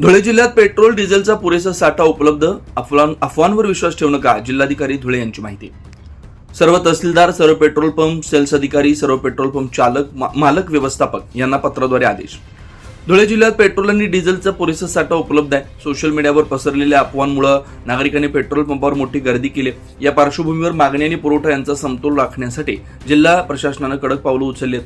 धुळे जिल्ह्यात पेट्रोल डिझेलचा पुरेसा साठा उपलब्ध, अफवांवर विश्वास ठेवू नका, जिल्हाधिकारी धुळे यांची माहिती। सर्व तहसीलदार, सर्व पेट्रोल पंप सेल्स अधिकारी, सर्व पेट्रोल पंप चालक, मालक, व्यवस्थापक यांना पत्राद्वारे आदेश। धुळे जिल्ह्यात पेट्रोल आणि डिझेलचा पुरेसा साठा उपलब्ध आहे। सोशल मीडियावर पसरलेल्या अफवांमुळे नागरिकांनी पेट्रोल पंपावर मोठी गर्दी केली। या पार्श्वभूमीवर मागणी आणि पुरवठा यांचा समतोल राखण्यासाठी जिल्हा प्रशासनाने कडक पावलं उचललीत,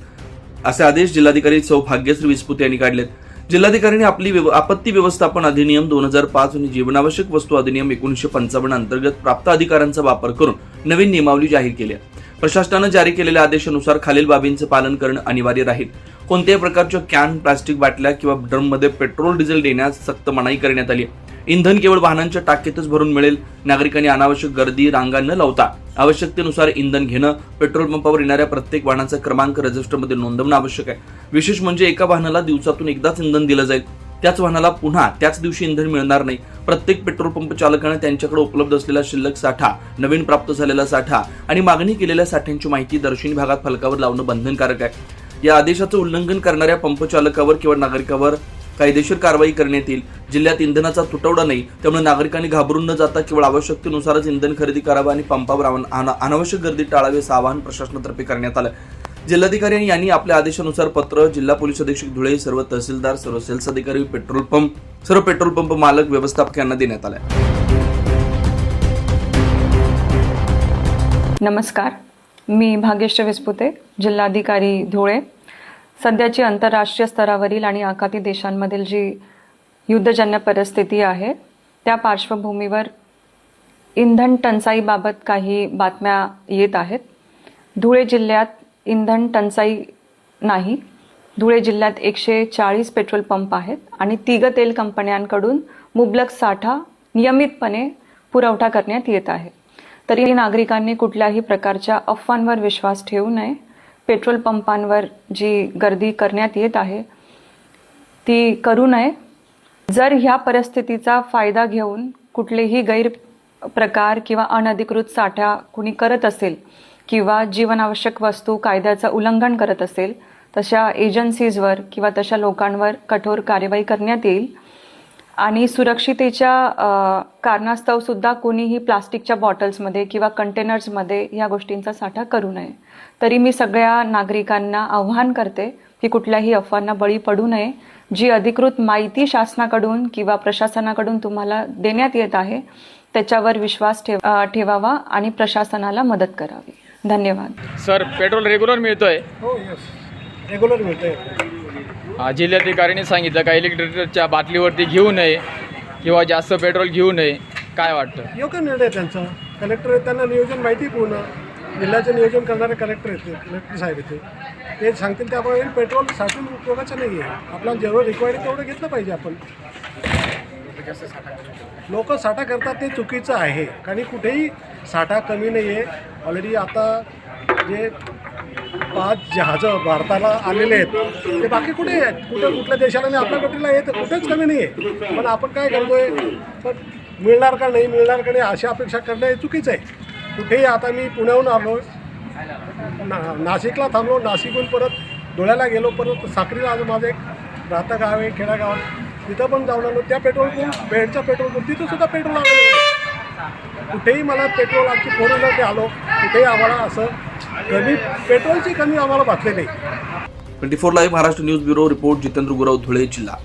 असे आदेश जिल्हाधिकारी सौ भाग्यश्री विस्पुते यांनी काढलेत। जिल्हाधिकाऱ्यांनी आपत्ती व्यवस्थापन अधिनियम 2005 आणि जीवनावश्यक वस्तू अधिनियम 1955 अंतर्गत प्राप्त अधिकारांचा वापर करून नवीन नियमावली जाहीर केली आहे। प्रशासनाने जारी केलेल्या आदेशानुसार खालील बाबींचे पालन करणे अनिवार्य राहील। कोणत्याही प्रकारच्या कॅन, प्लास्टिक बाटल्या किंवा ड्रममध्ये पेट्रोल डिझेल देण्यास सक्त मनाई करण्यात आली। इंधन केवळ वाहनांच्या टाकीतच भरून मिळेल। नागरिकांनी अनावश्यक गर्दी, रांगा न लावता आवश्यकतेनुसार इंधन घेणं। पेट्रोल पंपावर येणाऱ्या प्रत्येक वाहनाचा क्रमांक रजिस्टरमध्ये नोंदवणं आवश्यक आहे। विशेष म्हणजे एका वाहनाला दिवसातून एकदाच इंधन दिलं जाईल, त्याच वाहनाला पुन्हा त्याच दिवशी इंधन मिळणार नाही। प्रत्येक पेट्रोल पंप चालकाने त्यांच्याकडे उपलब्ध असलेला शिल्लक साठा, नवीन प्राप्त झालेला साठा आणि मागणी केलेल्या साठ्यांची माहिती दर्शनी भागात फलकावर लावणं बंधनकारक आहे। या आदेशाचं उल्लंघन करणाऱ्या पंप चालकावर किंवा नागरिकावर कायदेशीर कारवाई करण्यात येईल। जिल्ह्यात इंधनाचा तुटवडा नाही, त्यामुळे नागरिकांनी घाबरून न जाता केवळ आवश्यकतेनुसारच इंधन खरेदी करावं आणि पंपावर अनावश्यक गर्दी टाळावी, असं आवाहन प्रशासनातर्फे करण्यात आलं। जिल्हाधिकारी यांनी आपल्या आदेशानुसार पत्र जिल्हा पोलीस अधीक्षक धुळे, सर्व तहसीलदार, सर्व सेल्स अधिकारी, सर्व पेट्रोल पंप मालक, व्यवस्थापक यांना देण्यात आलं। नमस्कार, मी भाग्यश्री विस्पुते, जिल्हाधिकारी धुळे। सध्याची आंतरराष्ट्रीय स्तरावरील आणि आखाती देशांमधील जी युद्धजन्य परिस्थिती आहे त्या पार्श्वभूमीवर इंधन टंचाईबाबत काही बातम्या येत आहेत। धुळे जिल्ह्यात इंधन टंचाई नाही। धुळे जिल्ह्यात 140 पेट्रोल पंप आहेत आणि 3 तेल कंपन्यांकडून मुबलक साठा नियमितपणे पुरवठा करण्यात येत आहे। तरी नागरिकांनी कुठल्याही प्रकारच्या अफवांवर विश्वास ठेवू नये। पेट्रोल पंपांवर जी गर्दी करण्यात येत आहे ती करू नये। जर ह्या परिस्थितीचा फायदा घेऊन कुठलेही गैरप्रकार किंवा अनधिकृत साठा कुणी करत असेल किंवा जीवनावश्यक वस्तू कायद्याचं उल्लंघन करत असेल, तशा एजन्सीजवर किंवा तशा लोकांवर कठोर कार्यवाही करण्यात येईल। आणि सुरक्षितेच्या कारणास्तव सुद्धा कोणीही प्लास्टिकच्या बॉटल्समध्ये किंवा कंटेनर्समध्ये या गोष्टींचा साठा करू नये। तरी मी सगळ्या नागरिकांना आव्हान करते की कुठल्याही अफवांना बळी पडू नये। जी अधिकृत माहिती शासनाकडून किंवा प्रशासनाकडून तुम्हाला देण्यात येत आहे त्याच्यावर विश्वास ठेवावा आणि प्रशासनाला मदत करावी। धन्यवाद। सर, पेट्रोल रेग्युलर मिळतोय? हो, रेग्युलर मिळतोय। जिल्हाधिकाऱ्यांनी सांगितलं का इलेक्ट्रिक लिटरच्या बाटलीवरती घेऊ नये किंवा जास्त पेट्रोल घेऊ नये, काय वाटतं? योग्य निर्णय त्यांचा। कलेक्टर त्यांना नियोजन माहिती पूर्ण, जिल्ह्याचं नियोजन करणारे कलेक्टर साहेब येते, ते सांगतील त्याप्रमाणे पेट्रोल साठवून उपयोगाचं नाही आहे। आपल्याला जेवढं रिक्वायर्ड तेवढं घेतलं पाहिजे आपण। लोक साठा करतात ते चुकीचं आहे, कारण कुठेही साठा कमी नाही आहे। ऑलरेडी आता जे 5 जहाजं भारताला आलेले आहेत ते बाकी कुठे आहेत, कुठल्या देशाला नाही, आपल्या कंट्रीला येत कुठेच कमी नाही आहे। पण आपण काय करतोय, पण मिळणार का नाही अशी अपेक्षा करणं हे चुकीचं आहे। कुठेही आता मी पुण्याहून आलो, नाशिकला थांबलो, नाशिकहून परत धुळ्याला गेलो, परत साक्रीला आज माझं एक राहतं गाव आहे खेडागावात, तिथं पण जाऊन आलो। त्या पेट्रोल पंप, बेडच्या पेट्रोल पंप, तिथं सुद्धा पेट्रोल अवेलेबल। कुठेही मला पेट्रोल आमची 4 व्हीलर आलो, कुठेही आम्हाला असं पेट्रोलची कमी आम्हाला भासली नाही। 24 live Maharashtra news bureau report, Jitendra Gurav, Dhule जिल्हा।